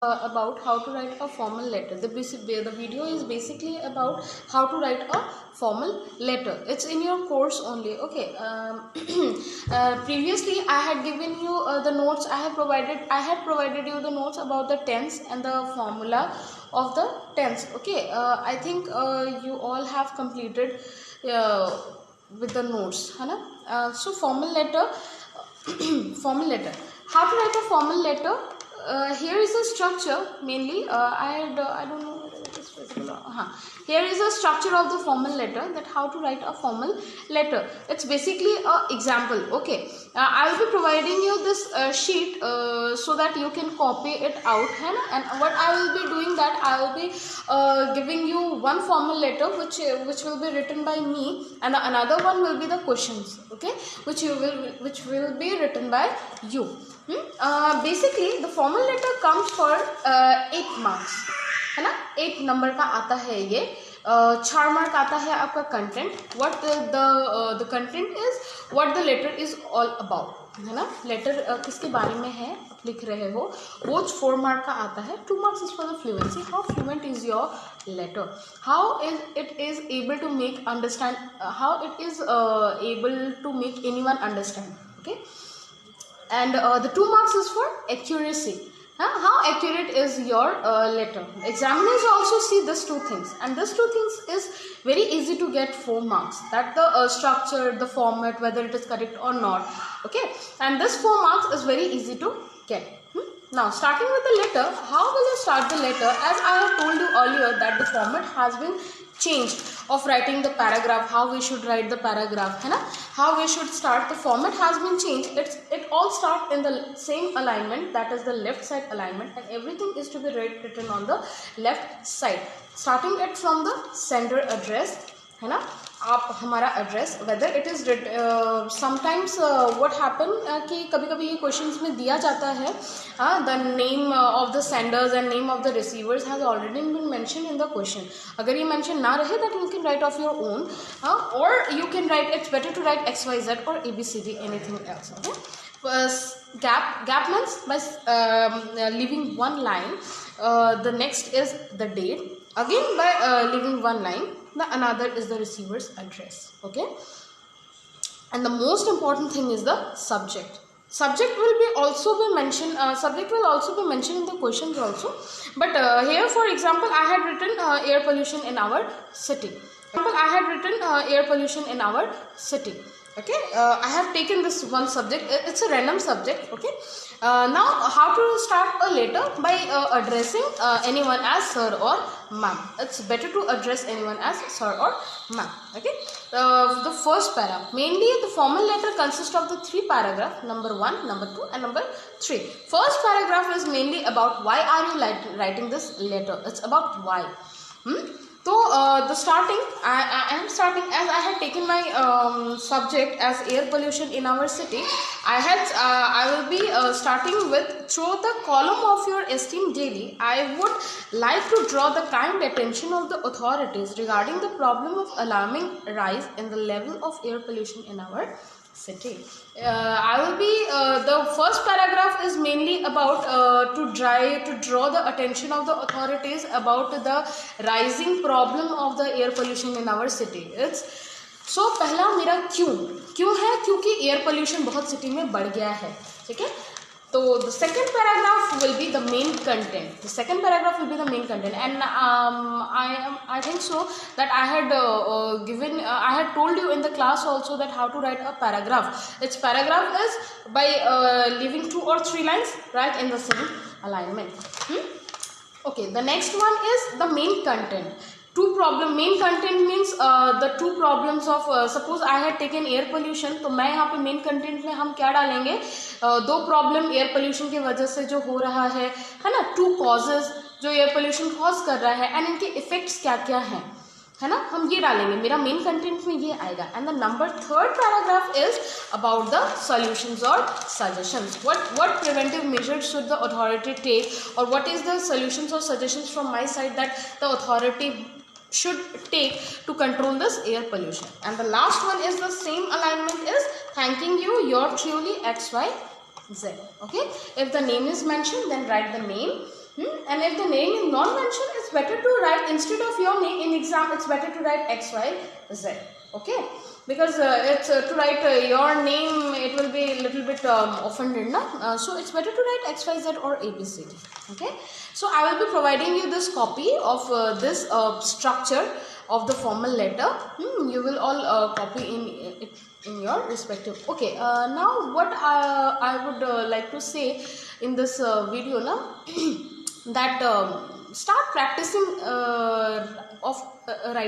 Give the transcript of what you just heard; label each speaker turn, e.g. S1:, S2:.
S1: about how to write a formal letter. The video is basically about how to write a formal letter. It's in your course only. Okay. Previously I had given you the notes. I had provided you the notes about the tense and the formula of the tense. Okay. I think you all have completed with the notes, है ना? So formal letter. Formal letter. How to write a formal letter? Here is a structure mainly. I don't know whether it is visible. Here is a structure of the formal letter, that how to write a formal letter. It's basically a example. Okay, I will be providing you this sheet so that you can copy it out, है ना? And what I will be doing, that I will be giving you one formal letter which will be written by me, and the another one will be the questions. Okay, which will be written by you. Basically the formal letter comes for 8 marks, है ना? 8 number का आता है ये. 4 mark आता है आपका content. What the content is, what the letter is all about, है ना? लेटर किसके बारे में है आप लिख रहे हो, वो 4 मार्क का आता है. 2 marks is for the fluency. How fluent is your letter? How it is able to make understand? How it is able to make anyone understand? Okay. And the 2 marks is for accuracy. How accurate is your letter? Examiners also see these 2 things, and these 2 things is very easy to get 4 marks. That the structure, the format, whether it is correct or not. Okay, and this 4 marks is very easy to get. Now starting with the letter, how will you start the letter? As I have told you earlier that the format has been changed of writing the paragraph, how we should write the paragraph, है ना? How we should start, the format has been changed. It all start in the same alignment, that is the left side alignment, and everything is to be written on the left side, starting it from the sender address, है ना? आप हमारा address, whether it is sometimes what happen कि कभी कभी ये questions में दिया जाता है the name of the senders and name of the receivers has already been mention in the question. अगर ये मेंशन ना रहे, that you can write of your own, और you can write, it's better to write XYZ or ABCD, anything else. Okay. Gap means by leaving one line. The next is the date, again by leaving one line. The another is the receiver's address. Okay, and the most important thing is the subject. Subject will also be mentioned. Subject will also be mentioned in the questions also. But here, for example, I had written air pollution in our city. Air pollution in our city. Okay, I have taken this one subject. It's a random subject. Okay, now how to start a letter? By addressing anyone as sir or ma'am. It's better to address anyone as sir or ma'am. Okay, the first para, mainly the formal letter consists of the 3 paragraphs, number 1, number 2 and number 3. First paragraph is mainly about why are you writing this letter. It's about why. So the starting, I am starting, as I had taken my subject as air pollution in our city. I will be starting with, through the column of your esteemed daily, I would like to draw the kind attention of the authorities regarding the problem of alarming rise in the level of air pollution in our city. I will be the first paragraph is mainly about to draw the attention of the authorities about the rising problem of the air pollution in our city. It's so पहला मेरा क्यों है, क्योंकि air pollution बहुत city में बढ़ गया है. ठीक है, तो the second paragraph will be the main content. The second paragraph will be the main content, and I think so that I had told you in the class also that how to write a paragraph. Its paragraph is by leaving 2 or 3 lines right in the same alignment. Okay, the next one is the main content. Main content means the 2 problems of suppose I had taken air pollution, तो मैं यहाँ पे main content में हम क्या डालेंगे, 2 problem air pollution की वजह से जो हो रहा है ना, 2 causes जो एयर पोल्यूशन कॉज कर रहा है, एंड इनके इफेक्ट्स क्या क्या हैं, है ना, हम ये डालेंगे. मेरा मेन कंटेंट में ये आएगा. And the number 3rd paragraph is about the solutions और suggestions. What preventive measures should the authority take, और व्हाट इज द सॉल्यूशंस और suggestions from my side that the authority should take to control this air pollution. And the last one is the same alignment, is thanking you, your truly XYZ. Okay, if the name is mentioned, then write the name. And if the name is not mentioned, it's better to write instead of your name in exam. It's better to write X, Y, Z. Okay, because it's to write your name, it will be a little bit offended, na? So it's better to write X, Y, Z or A, B, C, D. Okay, so I will be providing you this copy of this structure of the formal letter. You will all copy in your respective. Okay, now what I would like to say in this video, na, that start practicing of writing